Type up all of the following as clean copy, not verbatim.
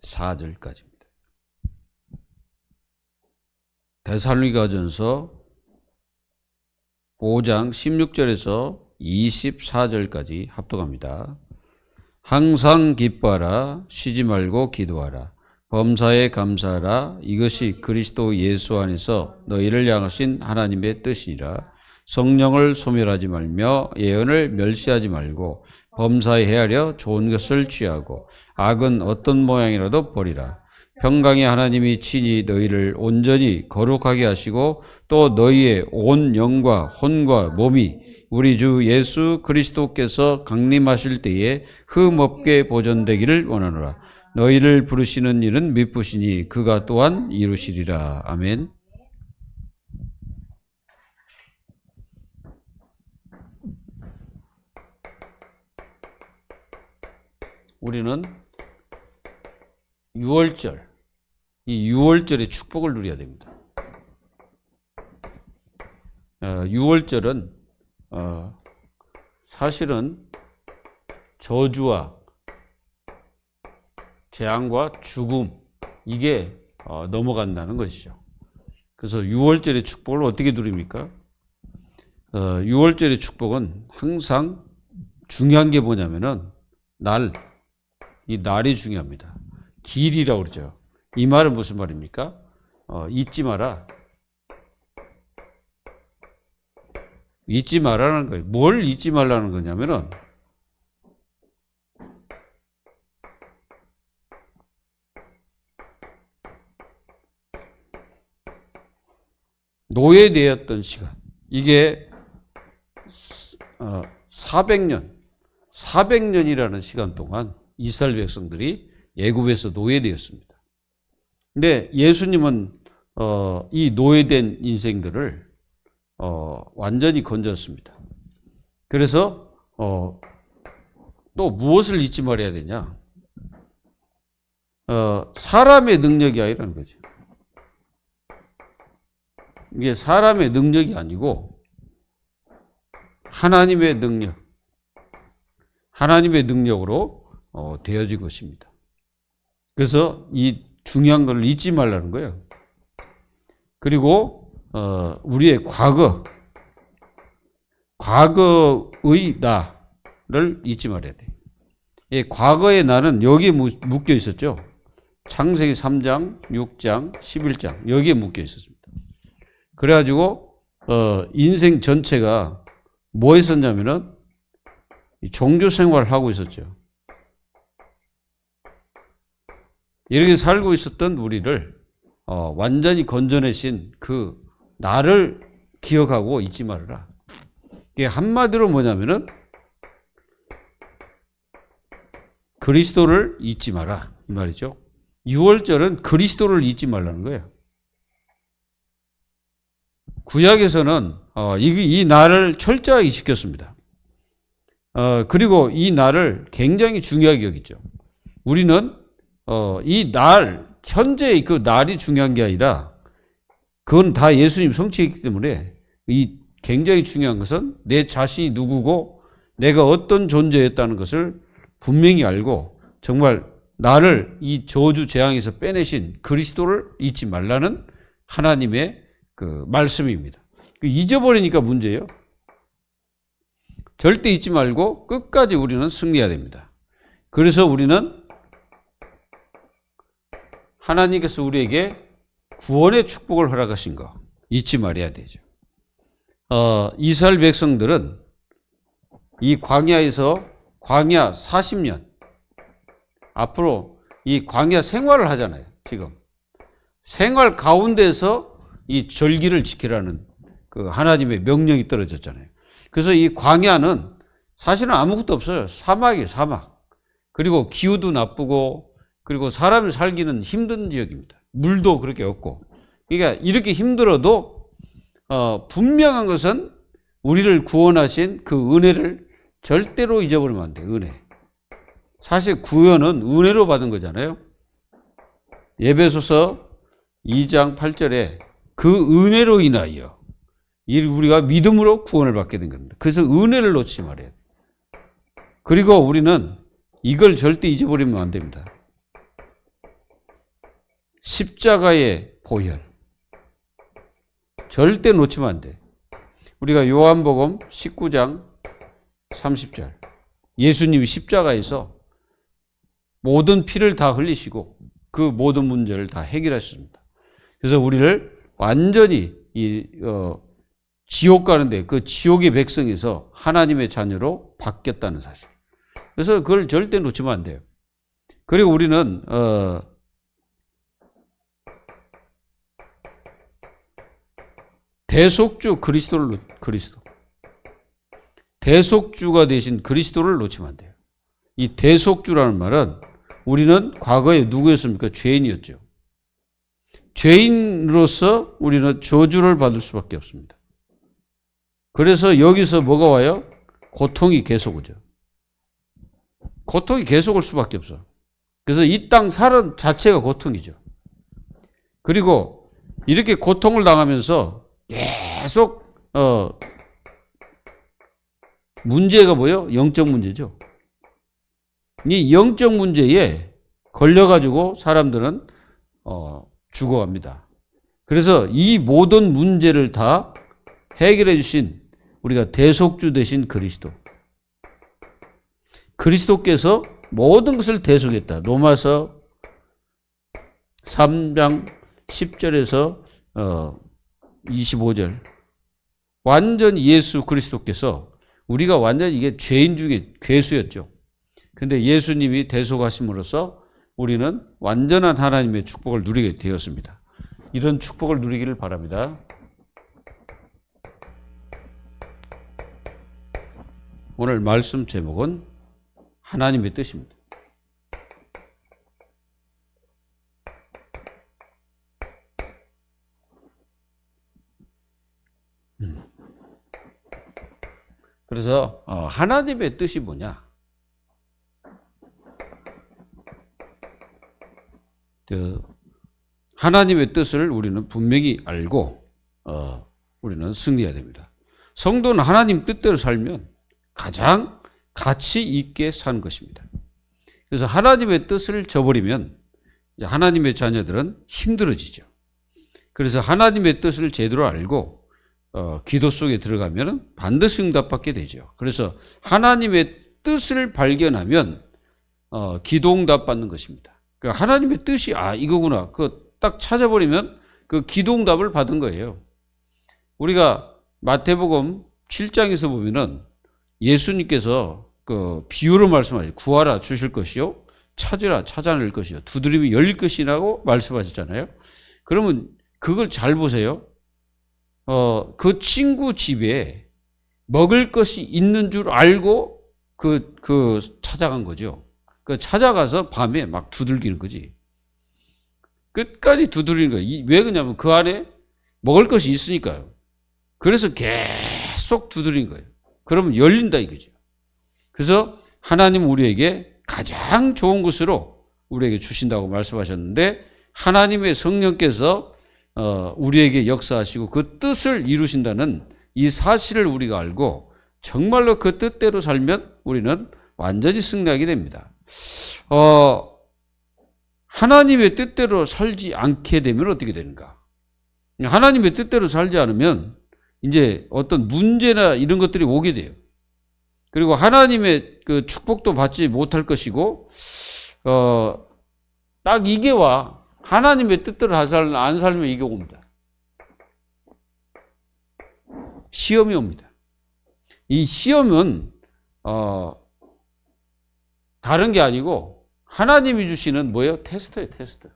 24절까지입니다. 데살로니가전서 5장 16절에서 24절까지 합독합니다. 항상 기뻐하라. 쉬지 말고 기도하라. 범사에 감사하라. 이것이 그리스도 예수 안에서 너희를 향하신 하나님의 뜻이니라. 성령을 소멸하지 말며 예언을 멸시하지 말고 범사에 헤아려 좋은 것을 취하고 악은 어떤 모양이라도 버리라. 평강의 하나님이 친히 너희를 온전히 거룩하게 하시고 또 너희의 온 영과 혼과 몸이 우리 주 예수 그리스도께서 강림하실 때에 흠없게 보존되기를 원하노라. 너희를 부르시는 일은 미쁘시니 그가 또한 이루시리라. 아멘. 우리는 6월절, 이 6월절의 축복을 누려야 됩니다. 6월절은 사실은 저주와 재앙과 죽음, 이게 넘어간다는 것이죠. 그래서 6월절의 축복을 어떻게 누립니까? 6월절의 축복은 항상 중요한 게 뭐냐면은 이 날이 중요합니다. 길이라고 그러죠. 이 말은 무슨 말입니까? 잊지 마라. 잊지 말라는 거예요. 뭘 잊지 말라는 거냐면은 노예되었던 시간. 이게 400년이라는 시간 동안 이스라엘 백성들이 애굽에서 노예되었습니다. 근데 예수님은 이 노예된 인생들을 완전히 건졌습니다. 그래서 또 무엇을 잊지 말아야 되냐? 사람의 능력이 아니라는 거죠. 이게 사람의 능력이 아니고 하나님의 능력으로 되어진 것입니다. 그래서 이 중요한 걸 잊지 말라는 거예요. 그리고 우리의 과거의 나를 잊지 말아야 돼요. 과거의 나는 여기에 묶여 있었죠. 창세기 3장, 6장, 11장 여기에 묶여 있었습니다. 그래가지고 인생 전체가 뭐 했었냐면은 종교 생활을 하고 있었죠. 이렇게 살고 있었던 우리를 완전히 건져내신 그 나를 기억하고 잊지 말아라. 이게 한마디로 뭐냐면은 그리스도를 잊지 마라 이 말이죠. 6월절은 그리스도를 잊지 말라는 거예요. 구약에서는 이 날을 철저하게 지켰습니다. 그리고 이 날을 굉장히 중요하게 여기죠. 우리는 이 날, 현재의 그 날이 중요한 게 아니라 그건 다 예수님 성취했기 때문에 이 굉장히 중요한 것은 내 자신이 누구고 내가 어떤 존재였다는 것을 분명히 알고 정말 나를 이 저주 재앙에서 빼내신 그리스도를 잊지 말라는 하나님의 그 말씀입니다. 잊어버리니까 문제예요. 절대 잊지 말고 끝까지 우리는 승리해야 됩니다. 그래서 우리는 하나님께서 우리에게 구원의 축복을 허락하신 거 잊지 말아야 되죠. 이스라엘 백성들은 이 광야에서 광야 40년 앞으로 이 광야 생활을 하잖아요. 지금 생활 가운데서 이 절기를 지키라는 그 하나님의 명령이 떨어졌잖아요. 그래서 이 광야는 사실은 아무것도 없어요. 사막이에요, 사막. 그리고 기후도 나쁘고 그리고 사람이 살기는 힘든 지역입니다. 물도 그렇게 없고. 그러니까 이렇게 힘들어도 분명한 것은 우리를 구원하신 그 은혜를 절대로 잊어버리면 안 돼요. 은혜. 사실 구원은 은혜로 받은 거잖아요. 에베소서 2장 8절에 그 은혜로 인하여 우리가 믿음으로 구원을 받게 된 겁니다. 그래서 은혜를 놓치지 말아야 돼요. 그리고 우리는 이걸 절대 잊어버리면 안 됩니다. 십자가의 보혈. 절대 놓치면 안 돼. 우리가 요한복음 19장 30절. 예수님이 십자가에서 모든 피를 다 흘리시고 그 모든 문제를 다 해결하셨습니다. 그래서 우리를 완전히 지옥 가는데 그 지옥의 백성에서 하나님의 자녀로 바뀌었다는 사실. 그래서 그걸 절대 놓치면 안 돼요. 그리고 우리는 대속주 그리스도. 대속주가 되신 그리스도를 놓치면 안 돼요. 이 대속주라는 말은 우리는 과거에 누구였습니까? 죄인이었죠. 죄인으로서 우리는 저주를 받을 수밖에 없습니다. 그래서 여기서 뭐가 와요? 고통이 계속 오죠. 고통이 계속 올 수밖에 없어. 그래서 이 땅 살은 자체가 고통이죠. 그리고 이렇게 고통을 당하면서 계속 문제가 뭐예요? 영적 문제죠. 이 영적 문제에 걸려가지고 사람들은 죽어갑니다. 그래서 이 모든 문제를 다 해결해 주신 우리가 대속주 되신 그리스도. 그리스도께서 모든 것을 대속했다. 로마서 3장 10절에서 25절. 완전히 예수 그리스도께서 우리가 완전히 이게 죄인 중에 괴수였죠. 근데 예수님이 대속하심으로써 우리는 완전한 하나님의 축복을 누리게 되었습니다. 이런 축복을 누리기를 바랍니다. 오늘 말씀 제목은 하나님의 뜻입니다. 그래서 하나님의 뜻이 뭐냐? 하나님의 뜻을 우리는 분명히 알고 우리는 승리해야 됩니다. 성도는 하나님 뜻대로 살면 가장 가치 있게 사는 것입니다. 그래서 하나님의 뜻을 저버리면 하나님의 자녀들은 힘들어지죠. 그래서 하나님의 뜻을 제대로 알고 기도 속에 들어가면 반드시 응답받게 되죠. 그래서 하나님의 뜻을 발견하면 기도 응답받는 것입니다. 그러니까 하나님의 뜻이 이거구나. 그거 딱 찾아버리면 그 기도 응답을 받은 거예요. 우리가 마태복음 7장에서 보면은 예수님께서 그 비유로 말씀하셨죠. 구하라 주실 것이요, 찾으라 찾아낼 것이요, 두드리면 열릴 것이라고 말씀하셨잖아요. 그러면 그걸 잘 보세요. 그 친구 집에 먹을 것이 있는 줄 알고 그 찾아간 거죠. 그 찾아가서 밤에 막 두들기는 거지. 끝까지 두드리는 거예요. 왜 그러냐면 그 안에 먹을 것이 있으니까요. 그래서 계속 두드리는 거예요. 그러면 열린다 이거죠. 그래서 하나님 우리에게 가장 좋은 것으로 우리에게 주신다고 말씀하셨는데 하나님의 성령께서 우리에게 역사하시고 그 뜻을 이루신다는 이 사실을 우리가 알고 정말로 그 뜻대로 살면 우리는 완전히 승리하게 됩니다. 하나님의 뜻대로 살지 않게 되면 어떻게 되는가? 하나님의 뜻대로 살지 않으면 이제 어떤 문제나 이런 것들이 오게 돼요. 그리고 하나님의 그 축복도 받지 못할 것이고, 딱 이게 와. 하나님의 뜻대로 안 살면 이게 옵니다. 시험이 옵니다. 이 시험은, 다른 게 아니고, 하나님이 주시는 뭐예요? 테스트예요, 테스트.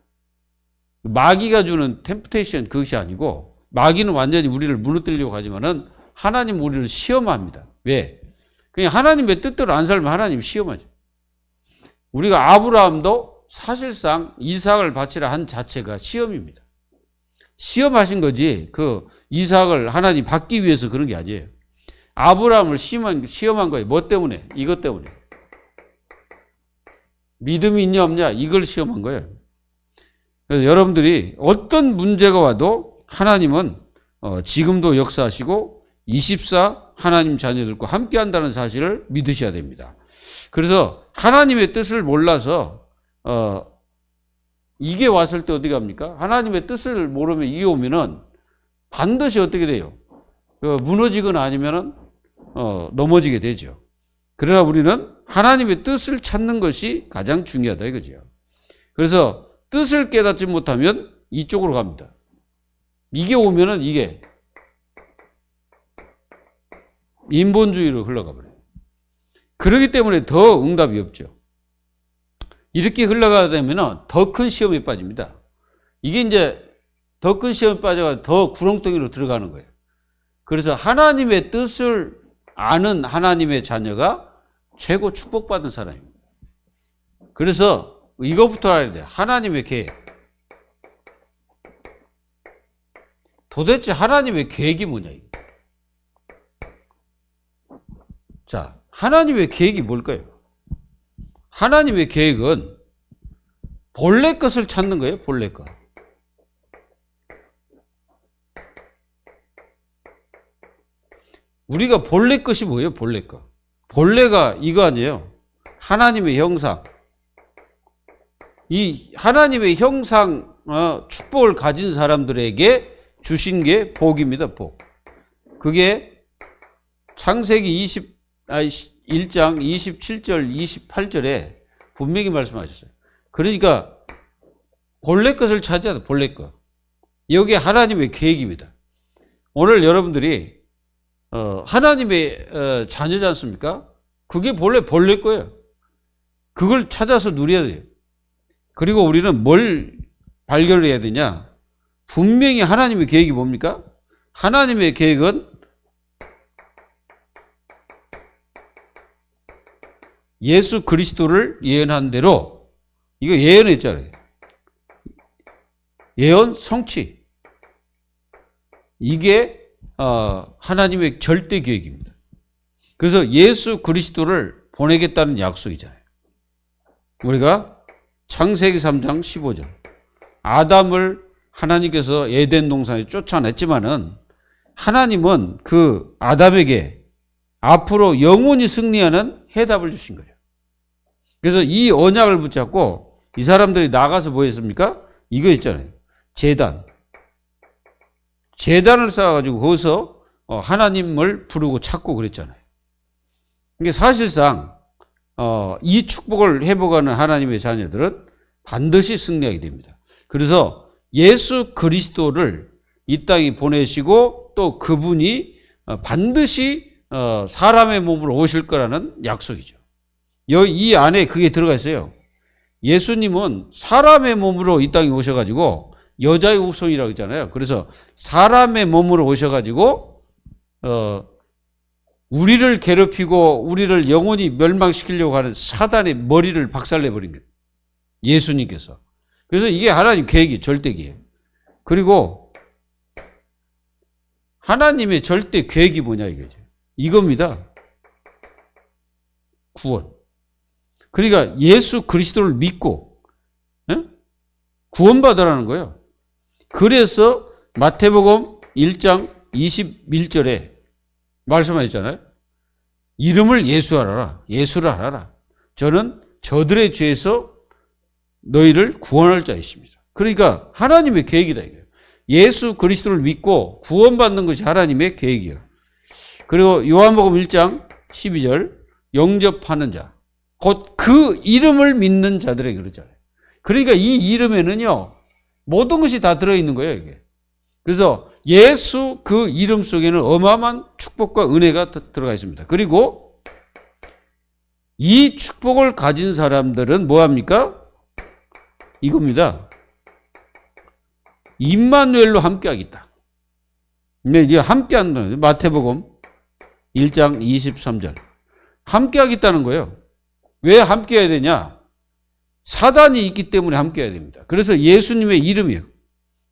마귀가 주는 템프테이션 그것이 아니고, 마귀는 완전히 우리를 무너뜨리려고 하지만은 하나님 우리를 시험합니다. 왜? 그냥 하나님의 뜻대로 안 살면 하나님 시험하죠. 우리가 아브라함도 사실상 이삭을 바치라 한 자체가 시험입니다. 시험하신 거지 그 이삭을 하나님 받기 위해서 그런 게 아니에요. 아브라함을 시험한 거예요. 뭐 때문에? 이것 때문에. 믿음이 있냐 없냐 이걸 시험한 거예요. 그래서 여러분들이 어떤 문제가 와도 하나님은 지금도 역사하시고 24 하나님 자녀들과 함께 한다는 사실을 믿으셔야 됩니다. 그래서 하나님의 뜻을 몰라서 이게 왔을 때 어디 갑니까? 하나님의 뜻을 모르면 이게 오면은 반드시 어떻게 돼요? 무너지거나 아니면은 넘어지게 되죠. 그러나 우리는 하나님의 뜻을 찾는 것이 가장 중요하다 이거죠. 그래서 뜻을 깨닫지 못하면 이쪽으로 갑니다. 이게 오면은 이게 인본주의로 흘러가 버려요. 그렇기 때문에 더 응답이 없죠. 이렇게 흘러가다 되면 더 큰 시험에 빠집니다. 이게 이제 더 큰 시험에 빠져가 더 구렁텅이로 들어가는 거예요. 그래서 하나님의 뜻을 아는 하나님의 자녀가 최고 축복받은 사람입니다. 그래서 이거부터 알아야 돼요. 하나님의 계획. 도대체 하나님의 계획이 뭐냐 이거. 자, 하나님의 계획이 뭘까요? 하나님의 계획은 본래 것을 찾는 거예요. 본래 것. 우리가 본래 것이 뭐예요? 본래 것. 본래가 이거 아니에요. 하나님의 형상. 이 하나님의 형상 축복을 가진 사람들에게 주신 게 복입니다. 복. 그게 창세기 1장 27절 28절에 분명히 말씀하셨어요. 그러니까 본래 것을 찾아야 돼. 본래 것. 여기 하나님의 계획입니다. 오늘 여러분들이 하나님의 자녀지 않습니까? 그게 본래 거예요. 그걸 찾아서 누려야 돼요. 그리고 우리는 뭘 발견해야 되냐? 분명히 하나님의 계획이 뭡니까? 하나님의 계획은 예수 그리스도를 예언한 대로, 이거 예언했잖아요. 예언 성취. 이게 하나님의 절대 계획입니다. 그래서 예수 그리스도를 보내겠다는 약속이잖아요. 우리가 창세기 3장 15절. 아담을 하나님께서 에덴 동산에 쫓아냈지만은 하나님은 그 아담에게 앞으로 영원히 승리하는 해답을 주신 거예요. 그래서 이 언약을 붙잡고 이 사람들이 나가서 뭐 했습니까? 이거 있잖아요. 제단을 쌓아가지고 거기서 하나님을 부르고 찾고 그랬잖아요. 이게 사실상 이 축복을 회복하는 하나님의 자녀들은 반드시 승리하게 됩니다. 그래서 예수 그리스도를 이 땅에 보내시고 또 그분이 반드시 사람의 몸으로 오실 거라는 약속이죠. 이 안에 그게 들어가 있어요. 예수님은 사람의 몸으로 이 땅에 오셔가지고 여자의 후손이라고 했잖아요. 그래서 사람의 몸으로 오셔가지고 우리를 괴롭히고 우리를 영원히 멸망시키려고 하는 사단의 머리를 박살내버린 거예요. 예수님께서. 그래서 이게 하나님 계획이 절대기예요. 그리고 하나님의 절대 계획이 뭐냐 이거죠. 이겁니다. 구원. 그러니까 예수 그리스도를 믿고 구원받으라는 거예요. 그래서 마태복음 1장 21절에 말씀하셨잖아요. 이름을 예수하라. 예수를 하라. 저는 저들의 죄에서 너희를 구원할 자이십니다. 그러니까 하나님의 계획이다 이거예요. 예수 그리스도를 믿고 구원받는 것이 하나님의 계획이에요. 그리고 요한복음 1장 12절 영접하는 자. 곧 그 이름을 믿는 자들에게 그러잖아요. 그러니까 이 이름에는요. 모든 것이 다 들어있는 거예요. 이게. 그래서 예수 그 이름 속에는 어마어마한 축복과 은혜가 들어가 있습니다. 그리고 이 축복을 가진 사람들은 뭐합니까? 이겁니다. 임마누엘로 함께하겠다. 이게 함께한다는 마태복음 1장 23절. 함께하겠다는 거예요. 왜 함께해야 되냐? 사단이 있기 때문에 함께해야 됩니다. 그래서 예수님의 이름이에요.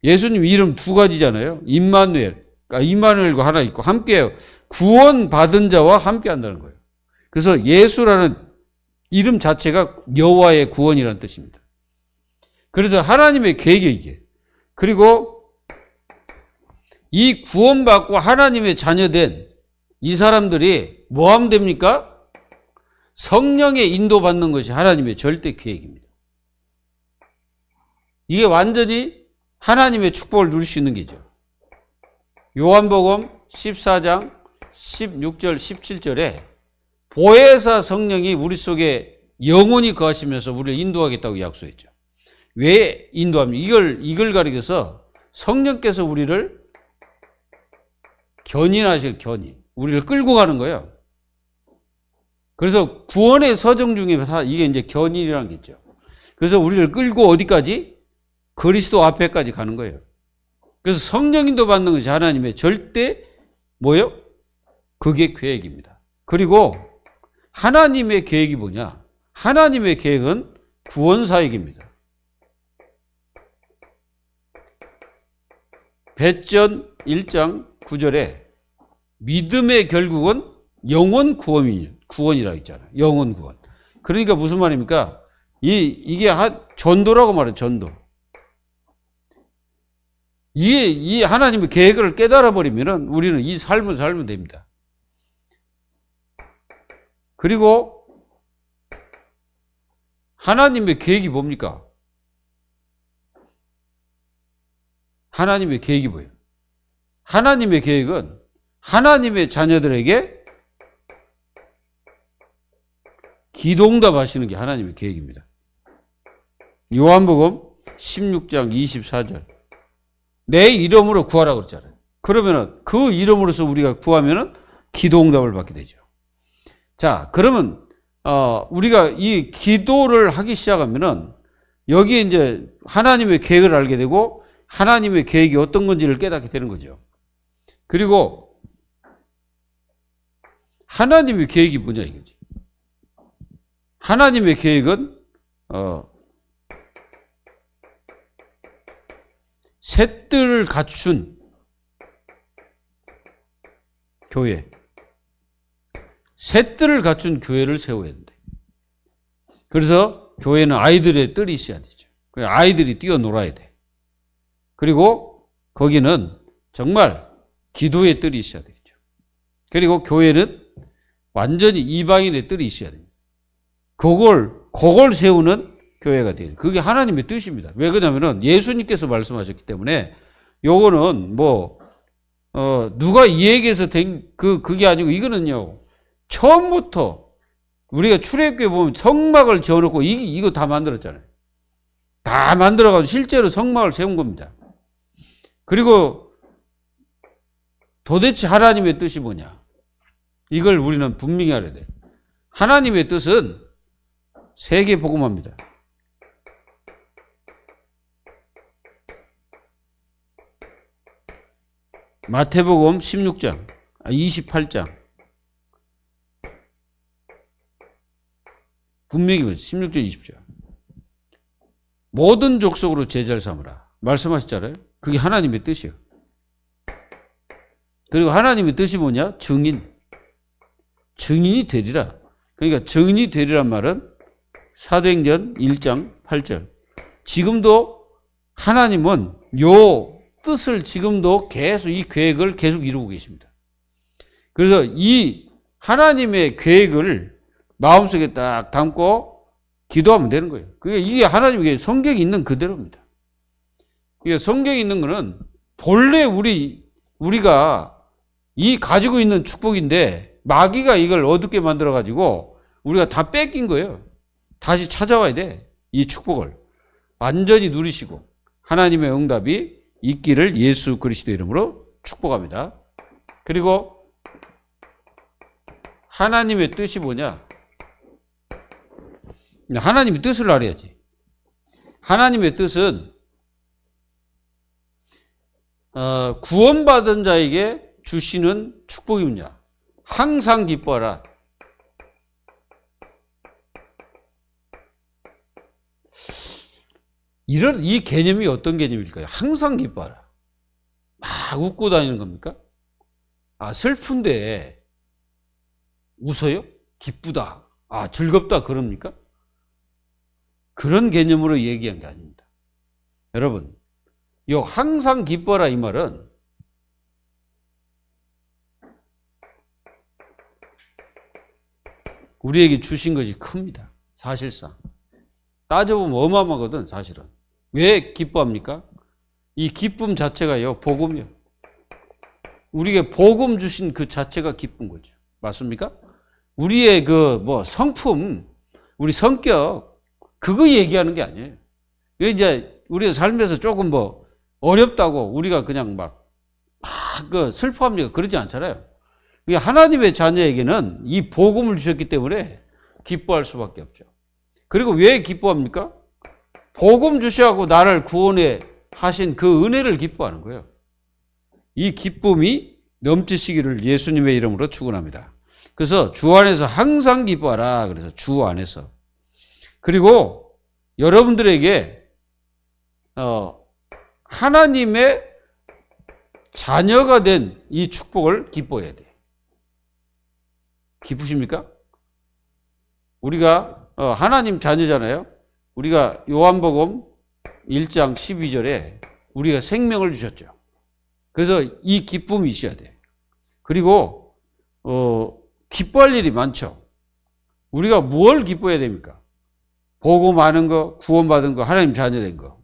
예수님 이름 두 가지잖아요. 임마누엘. 그러니까 임마누엘과 하나 있고 함께해요. 구원받은 자와 함께한다는 거예요. 그래서 예수라는 이름 자체가 여호와의 구원이라는 뜻입니다. 그래서 하나님의 계획이 이게. 그리고 이 구원받고 하나님의 자녀된 이 사람들이 뭐 하면 됩니까? 성령의 인도받는 것이 하나님의 절대 계획입니다. 이게 완전히 하나님의 축복을 누릴 수 있는 게죠. 요한복음 14장 16절 17절에 보혜사 성령이 우리 속에 영원히 거하시면서 우리를 인도하겠다고 약속했죠. 왜 인도합니까? 이걸 가리켜서 성령께서 우리를 견인하실 견인. 우리를 끌고 가는 거예요. 그래서 구원의 서정 중에 이게 이제 견인이라는 게 있죠. 그래서 우리를 끌고 어디까지? 그리스도 앞에까지 가는 거예요. 그래서 성령인도 받는 것이 하나님의 절대 뭐예요? 그게 계획입니다. 그리고 하나님의 계획이 뭐냐? 하나님의 계획은 구원사역입니다. 배전 1장 9절에 믿음의 결국은 영원 구원이라고 있잖아요. 영원 구원. 그러니까 무슨 말입니까? 이게 전도라고 말해요. 전도. 이 하나님의 계획을 깨달아 버리면은 우리는 이 삶을 살면 됩니다. 그리고 하나님의 계획이 뭡니까? 하나님의 계획이 뭐예요? 하나님의 계획은 하나님의 자녀들에게 기도응답 하시는 게 하나님의 계획입니다. 요한복음 16장 24절. 내 이름으로 구하라고 그랬잖아요. 그러면은 그 이름으로서 우리가 구하면은 기도응답을 받게 되죠. 자, 그러면 우리가 이 기도를 하기 시작하면은 여기에 이제 하나님의 계획을 알게 되고 하나님의 계획이 어떤 건지를 깨닫게 되는 거죠. 그리고 하나님의 계획이 뭐냐 이거지. 하나님의 계획은 셋들을 갖춘 교회. 셋들을 갖춘 교회를 세워야 된다. 그래서 교회는 아이들의 뜰이 있어야 되죠. 아이들이 뛰어놀아야 돼. 그리고 거기는 정말 기도의 뜰이 있어야 되겠죠. 그리고 교회는 완전히 이방인의 뜰이 있어야 됩니다. 그걸 세우는 교회가 돼요. 그게 하나님의 뜻입니다. 왜 그러냐면은 예수님께서 말씀하셨기 때문에 요거는 누가 이 얘기해서 그게 아니고 이거는요. 처음부터 우리가 출애굽기에 보면 성막을 지어놓고 이거 다 만들었잖아요. 다 만들어가지고 실제로 성막을 세운 겁니다. 그리고 도대체 하나님의 뜻이 뭐냐? 이걸 우리는 분명히 알아야 돼요. 하나님의 뜻은 세계 복음화입니다. 마태복음 28장. 분명히 16절 20절. 모든 족속으로 제자를 삼으라. 말씀하셨잖아요. 그게 하나님의 뜻이에요. 그리고 하나님의 뜻이 뭐냐? 증인이 되리라. 그러니까 증인이 되리란 말은 사도행전 1장 8절. 지금도 하나님은 요 뜻을 지금도 계속 이 계획을 계속 이루고 계십니다. 그래서 이 하나님의 계획을 마음속에 딱 담고 기도하면 되는 거예요. 이게 하나님의 성경에 있는 그대로입니다. 이게 성경에 있는 거는 본래 우리가 이 가지고 있는 축복인데 마귀가 이걸 어둡게 만들어 가지고 우리가 다 뺏긴 거예요. 다시 찾아와야 돼. 이 축복을 완전히 누리시고 하나님의 응답이 있기를 예수 그리스도 이름으로 축복합니다. 그리고 하나님의 뜻이 뭐냐? 하나님의 뜻을 알아야지. 하나님의 뜻은 구원받은 자에게 주시는 축복이 뭐냐? 항상 기뻐하라. 이 개념이 어떤 개념일까요? 항상 기뻐하라. 막 웃고 다니는 겁니까? 슬픈데 웃어요? 기쁘다. 즐겁다. 그럽니까? 그런 개념으로 얘기한 게 아닙니다. 여러분, 이 항상 기뻐라 이 말은 우리에게 주신 것이 큽니다. 사실상. 따져보면 어마어마하거든, 사실은. 왜 기뻐합니까? 이 기쁨 자체가요, 복음이요. 우리에게 복음 주신 그 자체가 기쁜 거죠. 맞습니까? 우리의 성품, 우리 성격, 그거 얘기하는 게 아니에요. 이제 우리의 삶에서 조금 어렵다고 우리가 그냥 슬퍼합니까? 그러지 않잖아요. 하나님의 자녀에게는 이 복음을 주셨기 때문에 기뻐할 수밖에 없죠. 그리고 왜 기뻐합니까? 복음 주시하고 나를 구원해 하신 그 은혜를 기뻐하는 거예요. 이 기쁨이 넘치시기를 예수님의 이름으로 축원합니다. 그래서 주 안에서 항상 기뻐하라. 그래서 주 안에서. 그리고 여러분들에게 하나님의 자녀가 된 이 축복을 기뻐해야 돼요. 기쁘십니까? 우리가 하나님 자녀잖아요. 우리가 요한복음 1장 12절에 우리가 생명을 주셨죠. 그래서 이 기쁨이 있어야 돼요. 그리고 기뻐할 일이 많죠. 우리가 뭘 기뻐해야 됩니까? 복음 아는 거, 구원받은 거, 하나님 자녀 된 거.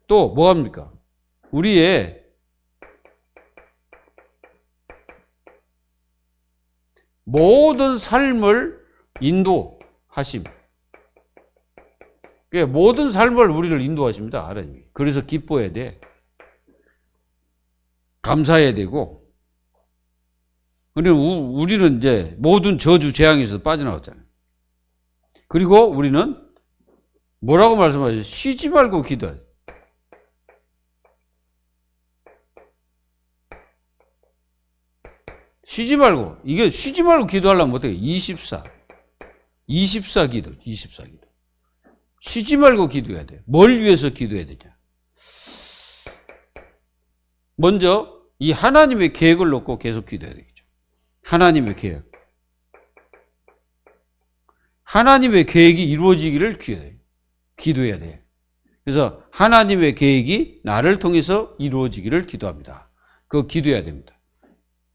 또 뭐 합니까? 우리의 모든 삶을 인도하심. 모든 삶을 우리를 인도하십니다. 하나님이. 그래서 기뻐해야 돼. 감사해야 되고. 우리는 이제 모든 저주, 재앙에서 빠져나왔잖아요. 그리고 우리는 뭐라고 말씀하셨어요? 쉬지 말고 기도하라. 쉬지 말고. 이게 쉬지 말고 기도하려면 어떻게? 24 기도. 쉬지 말고 기도해야 돼요. 뭘 위해서 기도해야 되냐? 먼저 이 하나님의 계획을 놓고 계속 기도해야 되겠죠. 하나님의 계획. 하나님의 계획이 이루어지기를 기도해야 돼요. 그래서 하나님의 계획이 나를 통해서 이루어지기를 기도합니다. 그거 기도해야 됩니다.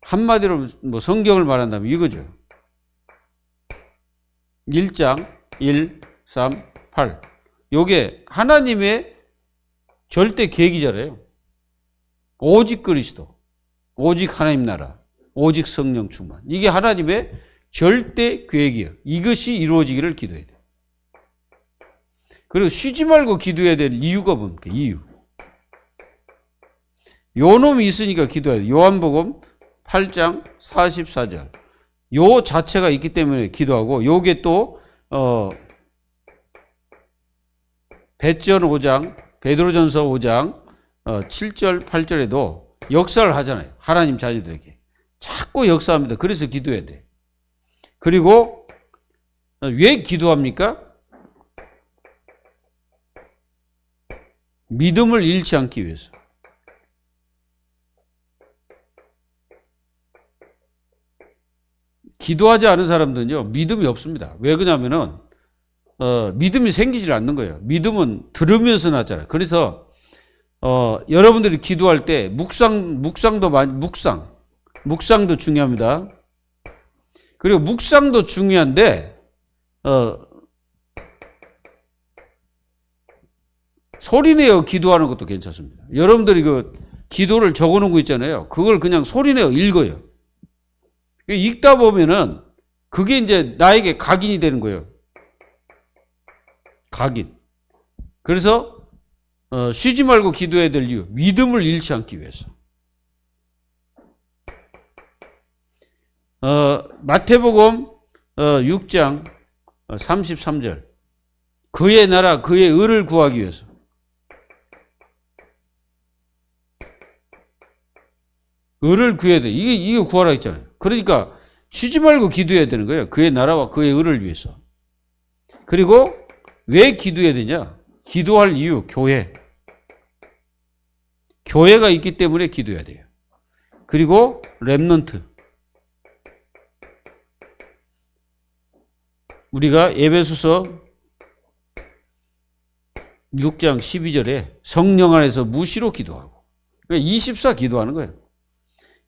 한마디로 성경을 말한다면 이거죠. 1장 1, 3, 8. 요게 하나님의 절대 계획이잖아요. 오직 그리스도, 오직 하나님 나라, 오직 성령 충만. 이게 하나님의 절대 계획이에요. 이것이 이루어지기를 기도해야 돼요. 그리고 쉬지 말고 기도해야 될 이유가 뭡니까? 이유. 요 놈이 있으니까 기도해야 돼요. 요한복음 8장 44절. 요 자체가 있기 때문에 기도하고, 요게 또 베드로전서 5장 7절 8절에도 역사를 하잖아요. 하나님 자녀들에게 자꾸 역사합니다. 그래서 기도해야 돼. 그리고 왜 기도합니까? 믿음을 잃지 않기 위해서. 기도하지 않은 사람들은요, 믿음이 없습니다. 왜 그러냐면은 믿음이 생기질 않는 거예요. 믿음은 들으면서 나잖아요. 그래서 여러분들이 기도할 때 묵상도 중요합니다. 그리고 묵상도 중요한데 소리내어 기도하는 것도 괜찮습니다. 여러분들이 기도를 적어놓은 거 있잖아요. 그걸 그냥 소리내어 읽어요. 읽다 보면은 그게 이제 나에게 각인이 되는 거예요. 각인. 그래서 쉬지 말고 기도해야 될 이유, 믿음을 잃지 않기 위해서. 마태복음 6장 33절. 그의 나라, 그의 의를 구하기 위해서. 의를 구해야 돼. 이게 구하라 했잖아요. 그러니까 쉬지 말고 기도해야 되는 거예요. 그의 나라와 그의 의를 위해서. 그리고 왜 기도해야 되냐? 기도할 이유, 교회. 교회가 있기 때문에 기도해야 돼요. 그리고 렘넌트. 우리가 에베소서 6장 12절에 성령 안에서 무시로 기도하고 24 기도하는 거예요.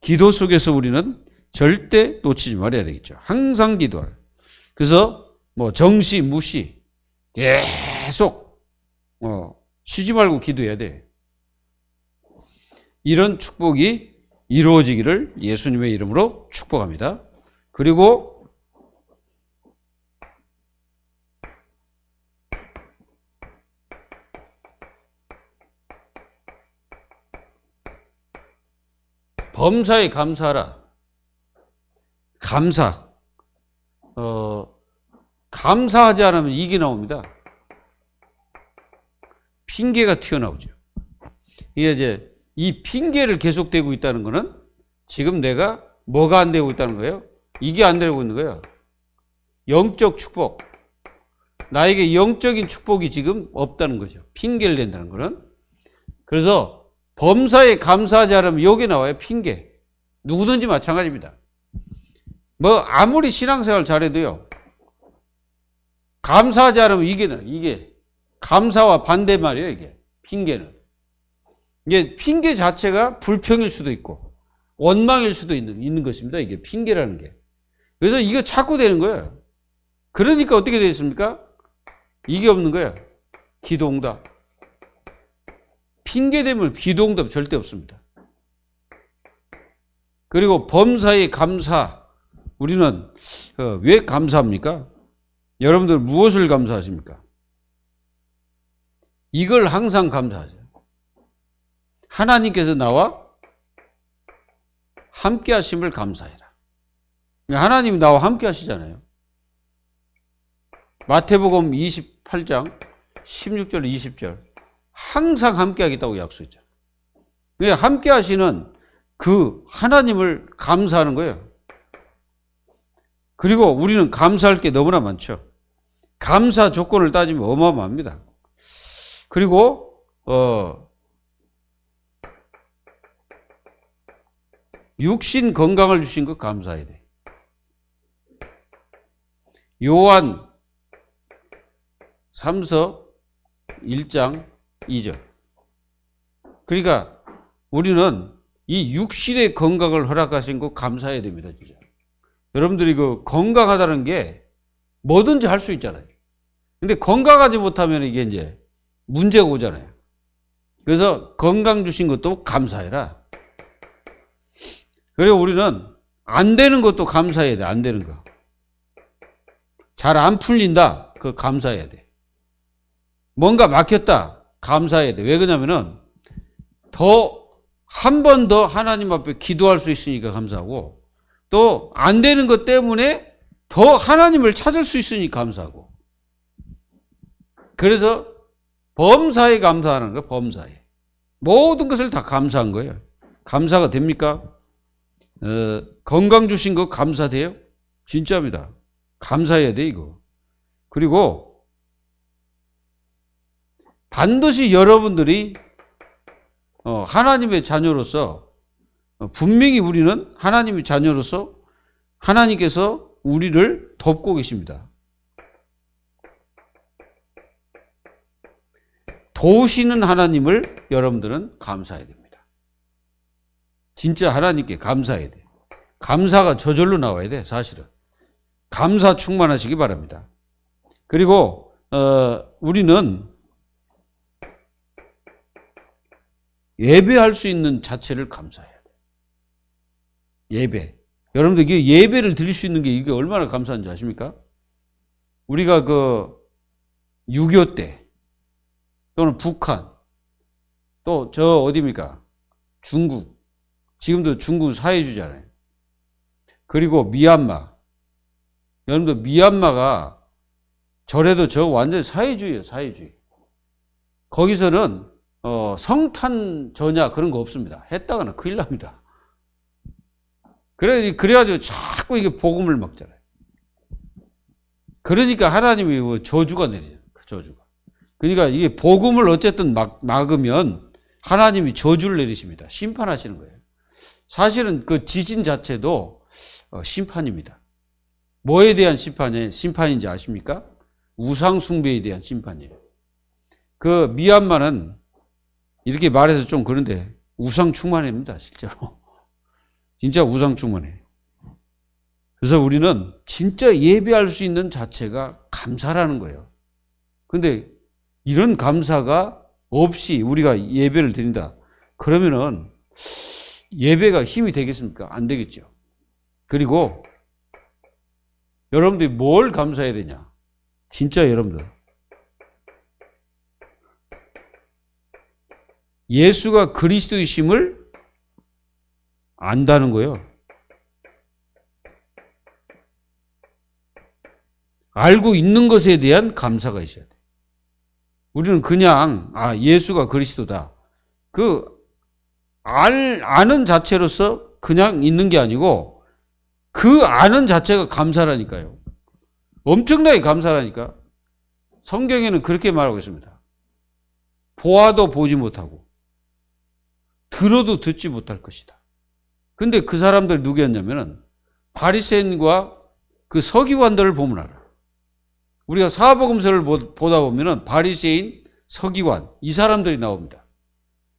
기도 속에서 우리는 절대 놓치지 말아야 되겠죠. 항상 기도하라. 그래서 정시, 무시 계속 쉬지 말고 기도해야 돼. 이런 축복이 이루어지기를 예수님의 이름으로 축복합니다. 그리고 범사에 감사하라. 감사. 감사하지 않으면 이게 나옵니다. 핑계가 튀어나오죠. 이게 이제 이 핑계를 계속 대고 있다는 거는 지금 내가 뭐가 안 되고 있다는 거예요? 이게 안 되고 있는 거예요. 영적 축복. 나에게 영적인 축복이 지금 없다는 거죠. 핑계를 댄다는 거는. 그래서 범사에 감사하지 않으면 여기 나와요. 핑계. 누구든지 마찬가지입니다. 뭐 아무리 신앙생활 잘해도요. 감사하지 않으면 이게 감사와 반대말이에요. 이게 핑계는. 이게 핑계 자체가 불평일 수도 있고 원망일 수도 있는 것입니다. 이게 핑계라는 게. 그래서 이거 자꾸 되는 거예요. 그러니까 어떻게 되겠습니까? 이게 없는 거예요. 기도응답. 핑계 대면 기도응답 절대 없습니다. 그리고 범사에 감사. 우리는 왜 감사합니까? 여러분들 무엇을 감사하십니까? 이걸 항상 감사하죠. 하나님께서 나와 함께 하심을 감사해라. 하나님이 나와 함께 하시잖아요. 마태복음 28장 16절 20절 항상 함께 하겠다고 약속했잖아요. 함께 하시는 그 하나님을 감사하는 거예요. 그리고 우리는 감사할 게 너무나 많죠. 감사 조건을 따지면 어마어마합니다. 그리고 육신 건강을 주신 거 감사해야 돼. 요한 3서 1장 2절. 그러니까 우리는 이 육신의 건강을 허락하신 거 감사해야 됩니다. 진짜. 여러분들이 그 건강하다는 게 뭐든지 할 수 있잖아요. 근데 건강하지 못하면 이게 이제 문제가 오잖아요. 그래서 건강 주신 것도 감사해라. 그리고 우리는 안 되는 것도 감사해야 돼. 안 되는 거. 잘 안 풀린다. 그거 감사해야 돼. 뭔가 막혔다. 감사해야 돼. 왜 그러냐면은 한 번 더 하나님 앞에 기도할 수 있으니까 감사하고 또 안 되는 것 때문에 더 하나님을 찾을 수 있으니 감사하고. 그래서 범사에 감사하는 거예요. 범사에. 모든 것을 다 감사한 거예요. 감사가 됩니까? 건강 주신 거 감사돼요? 진짜입니다. 감사해야 돼 이거. 그리고 반드시 여러분들이 하나님의 자녀로서 분명히 우리는 하나님의 자녀로서 하나님께서 우리를 돕고 계십니다. 도우시는 하나님을 여러분들은 감사해야 됩니다. 진짜 하나님께 감사해야 돼. 감사가 저절로 나와야 돼. 사실은. 감사 충만하시기 바랍니다. 그리고 우리는 예배할 수 있는 자체를 감사해야 돼. 예배. 여러분들 이게 예배를 드릴 수 있는 게 이게 얼마나 감사한지 아십니까? 우리가 6.25 때 또는 북한 또 어디입니까? 중국. 지금도 중국 사회주의잖아요. 그리고 미얀마. 여러분들 미얀마가 저래도 완전히 사회주의예요. 사회주의. 거기서는 성탄 전야 그런 거 없습니다. 했다가는 큰일 납니다. 그래가지고 자꾸 이게 복음을 막잖아요. 그러니까 하나님이 저주가 내리잖아요. 그 저주가. 그러니까 이게 복음을 어쨌든 막으면 하나님이 저주를 내리십니다. 심판하시는 거예요. 사실은 그 지진 자체도 심판입니다. 뭐에 대한 심판인지 아십니까? 우상숭배에 대한 심판이에요. 그 미얀마는 이렇게 말해서 좀 그런데 우상 충만합니다. 실제로. 진짜 우상 충만해. 그래서 우리는 진짜 예배할 수 있는 자체가 감사라는 거예요. 근데 이런 감사가 없이 우리가 예배를 드린다. 그러면은 예배가 힘이 되겠습니까? 안 되겠죠. 그리고 여러분들이 뭘 감사해야 되냐? 진짜 여러분들. 예수가 그리스도이심을 안다는 거예요. 알고 있는 것에 대한 감사가 있어야 돼. 우리는 그냥 예수가 그리스도다. 아는 자체로서 그냥 있는 게 아니고 그 아는 자체가 감사라니까요. 엄청나게 감사라니까. 성경에는 그렇게 말하고 있습니다. 보아도 보지 못하고 들어도 듣지 못할 것이다. 근데 그 사람들이 누구였냐면은 바리새인과 그 서기관들을 보면 알아. 우리가 사복음서를 보다 보면은 바리새인, 서기관 이 사람들이 나옵니다.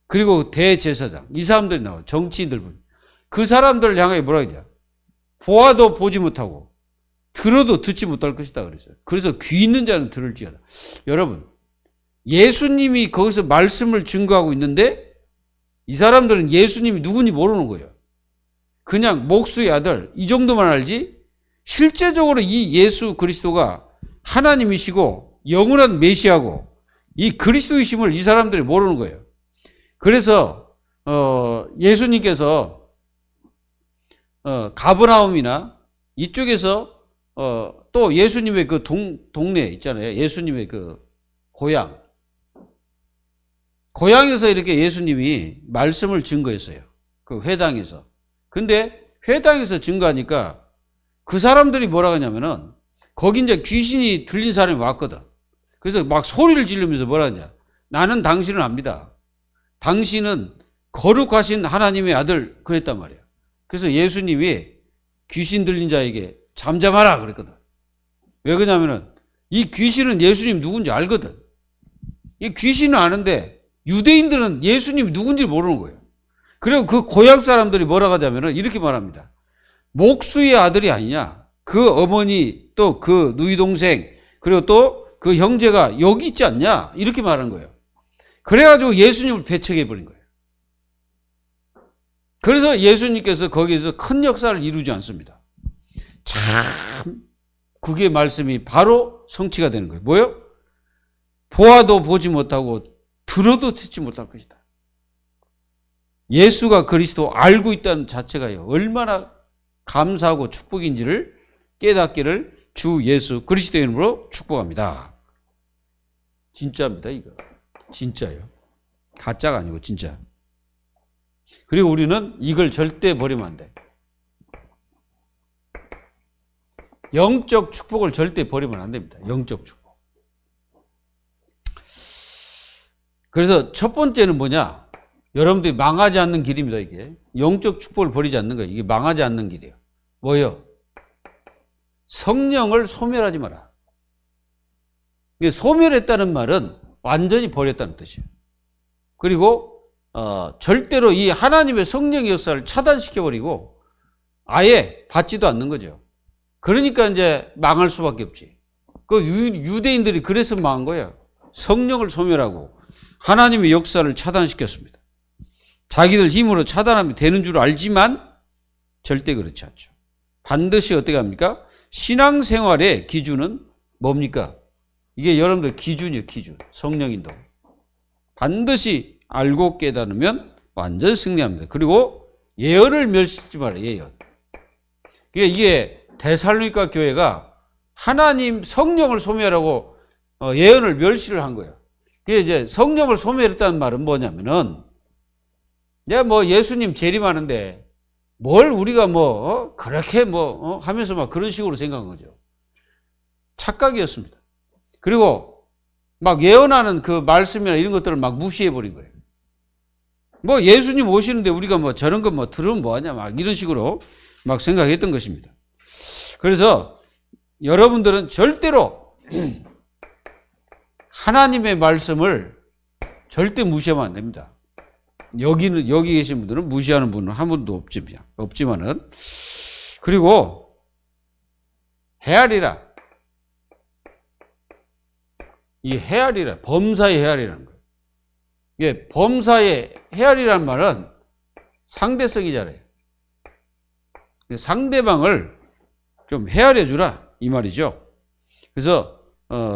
그리고 대제사장 이 사람들이 나와요. 정치인들 그 사람들을 향하여 뭐라 그러냐? 보아도 보지 못하고 들어도 듣지 못할 것이다 그랬어요. 그래서 귀 있는 자는 들을지어다. 여러분, 예수님이 거기서 말씀을 증거하고 있는데 이 사람들은 예수님이 누군지 모르는 거예요. 그냥 목수의 아들 이 정도만 알지 실제적으로 이 예수 그리스도가 하나님이시고 영원한 메시아고 이 그리스도이심을 이 사람들이 모르는 거예요. 그래서 예수님께서 가버나움이나 이쪽에서 또 예수님의 그 동네 있잖아요. 예수님의 그 고향에서 이렇게 예수님이 말씀을 증거했어요. 그 회당에서. 근데 회당에서 증거하니까 그 사람들이 뭐라고 하냐면은 거기 이제 귀신이 들린 사람이 왔거든. 그래서 막 소리를 지르면서 뭐라 하냐. 나는 당신을 압니다. 당신은 거룩하신 하나님의 아들 그랬단 말이야. 그래서 예수님이 귀신 들린 자에게 잠잠하라 그랬거든. 왜 그러냐면은 이 귀신은 예수님 누군지 알거든. 이 귀신은 아는데 유대인들은 예수님이 누군지 모르는 거예요. 그리고 그 고향 사람들이 뭐라고 하냐면은 이렇게 말합니다. 목수의 아들이 아니냐. 그 어머니 또 그 누이 동생 그리고 또 그 형제가 여기 있지 않냐. 이렇게 말하는 거예요. 그래가지고 예수님을 배척해 버린 거예요. 그래서 예수님께서 거기에서 큰 역사를 이루지 않습니다. 참 그게 말씀이 바로 성취가 되는 거예요. 뭐요? 보아도 보지 못하고 들어도 듣지 못할 것이다. 예수가 그리스도 알고 있다는 자체가요. 얼마나 감사하고 축복인지를 깨닫기를 주 예수 그리스도의 이름으로 축복합니다. 진짜입니다. 이거. 진짜예요. 가짜가 아니고 진짜. 그리고 우리는 이걸 절대 버리면 안 돼. 영적 축복을 절대 버리면 안 됩니다. 영적 축복. 그래서 첫 번째는 뭐냐? 여러분들이 망하지 않는 길입니다. 이게 영적 축복을 버리지 않는 거예요. 이게 망하지 않는 길이에요. 뭐예요? 성령을 소멸하지 마라. 이게 소멸했다는 말은 완전히 버렸다는 뜻이에요. 그리고 절대로 이 하나님의 성령의 역사를 차단시켜버리고 아예 받지도 않는 거죠. 그러니까 이제 망할 수밖에 없지. 그 유대인들이 그래서 망한 거예요. 성령을 소멸하고 하나님의 역사를 차단시켰습니다. 자기들 힘으로 차단하면 되는 줄 알지만 절대 그렇지 않죠. 반드시 어떻게 합니까? 신앙생활의 기준은 뭡니까? 이게 여러분들 기준이에요. 기준. 성령 인도. 반드시 알고 깨달으면 완전 승리합니다. 그리고 예언을 멸시하지 말아요. 예언. 이게 데살로니가 교회가 하나님 성령을 소멸하고 예언을 멸시를 한 거예요. 이게 이제 성령을 소멸했다는 말은 뭐냐면은 내가 뭐 예수님 재림하는데 뭘 우리가 뭐 그렇게 뭐 하면서 막 그런 식으로 생각한 거죠. 착각이었습니다. 그리고 막 예언하는 그 말씀이나 이런 것들을 막 무시해 버린 거예요. 뭐 예수님 오시는데 우리가 뭐 저런 거 뭐 들으면 뭐하냐 막 이런 식으로 막 생각했던 것입니다. 그래서 여러분들은 절대로 하나님의 말씀을 절대 무시하면 안 됩니다. 여기 계신 분들은 무시하는 분은 한 분도 없지만은 그리고 헤아리라. 이 헤아리라 범사에 헤아리라는 거예요. 이게 범사에 헤아리라는 말은 상대성이잖아요. 상대방을 좀 헤아려 주라 이 말이죠. 그래서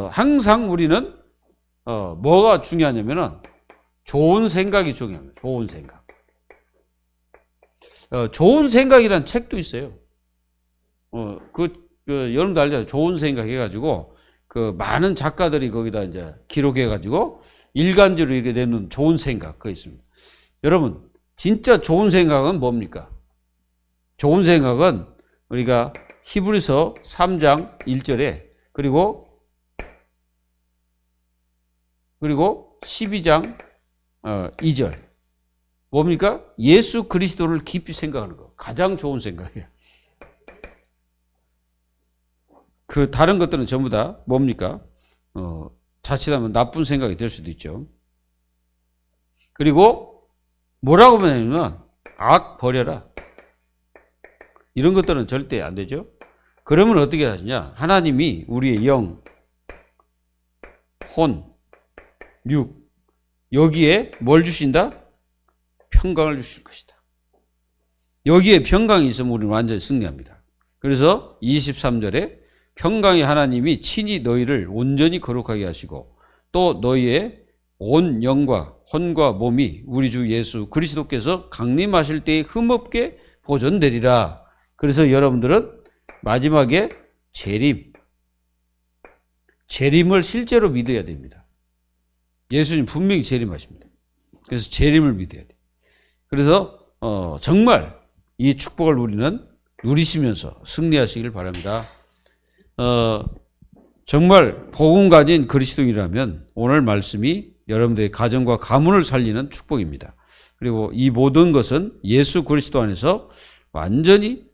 항상 우리는 뭐가 중요하냐면은 좋은 생각이 중요합니다. 좋은 생각. 좋은 생각이라는 책도 있어요. 여러분도 알잖아요. 좋은 생각 해가지고 많은 작가들이 거기다 이제 기록해가지고 일간지로 이렇게 내놓은 좋은 생각 그거 있습니다. 여러분 진짜 좋은 생각은 뭡니까? 좋은 생각은 우리가 히브리서 3장 1절에 그리고 12장 2절 뭡니까? 예수 그리스도를 깊이 생각하는 거 가장 좋은 생각이에요. 다른 것들은 전부 다 뭡니까? 자칫하면 나쁜 생각이 될 수도 있죠. 그리고 뭐라고 하냐면 악 버려라. 이런 것들은 절대 안 되죠. 그러면 어떻게 하시냐? 하나님이 우리의 영, 혼, 육 여기에 뭘 주신다? 평강을 주실 것이다. 여기에 평강이 있으면 우리는 완전히 승리합니다. 그래서 23절에 평강의 하나님이 친히 너희를 온전히 거룩하게 하시고 또 너희의 온 영과 혼과 몸이 우리 주 예수 그리스도께서 강림하실 때에 흠없게 보존되리라. 그래서 여러분들은 마지막에 재림을 실제로 믿어야 됩니다. 예수님 분명히 재림하십니다. 그래서 재림을 믿어야 돼요. 그래서 정말 이 축복을 우리는 누리시면서 승리하시길 바랍니다. 정말 복음 가진 그리스도인이라면 오늘 말씀이 여러분들의 가정과 가문을 살리는 축복입니다. 그리고 이 모든 것은 예수 그리스도 안에서 완전히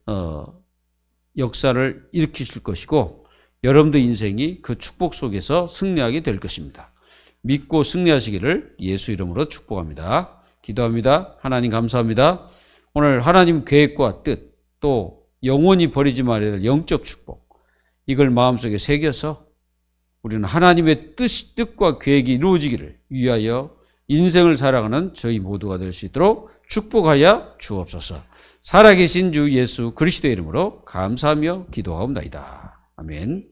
역사를 일으키실 것이고 여러분들 인생이 그 축복 속에서 승리하게 될 것입니다. 믿고 승리하시기를 예수 이름으로 축복합니다. 기도합니다. 하나님 감사합니다. 오늘 하나님 계획과 뜻 또 영원히 버리지 말아야 될 영적 축복 이걸 마음속에 새겨서 우리는 하나님의 뜻과 계획이 이루어지기를 위하여 인생을 살아가는 저희 모두가 될 수 있도록 축복하여 주옵소서. 살아계신 주 예수 그리스도의 이름으로 감사하며 기도하옵나이다. 아멘.